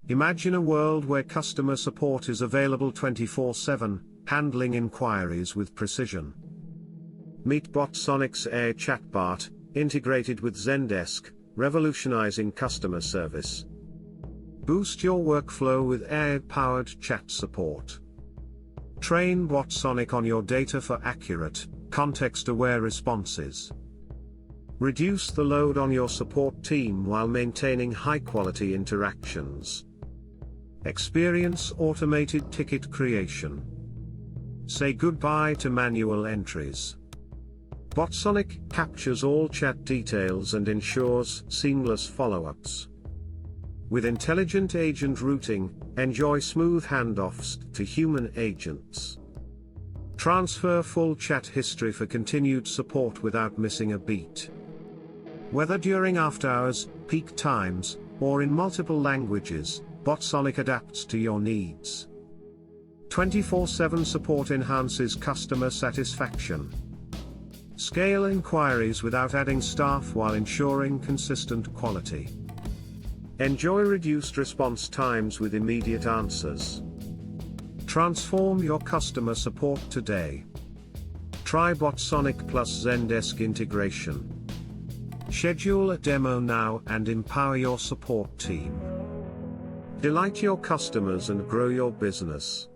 Imagine a world where customer support is available 24/7, handling inquiries with precision. Meet Botsonic's AI Chatbot, integrated with Zendesk, revolutionizing customer service. Boost your workflow with AI-powered chat support. Train Botsonic on your data for accurate, context-aware responses. Reduce the load on your support team while maintaining high-quality interactions. Experience automated ticket creation. Say goodbye to manual entries. Botsonic captures all chat details and ensures seamless follow-ups. With intelligent agent routing, enjoy smooth handoffs to human agents. Transfer full chat history for continued support without missing a beat. Whether during after hours, peak times, or in multiple languages, Botsonic adapts to your needs. 24/7 support enhances customer satisfaction. Scale inquiries without adding staff while ensuring consistent quality. Enjoy reduced response times with immediate answers. Transform your customer support today. Try Botsonic plus Zendesk integration. Schedule a demo now and empower your support team. Delight your customers and grow your business.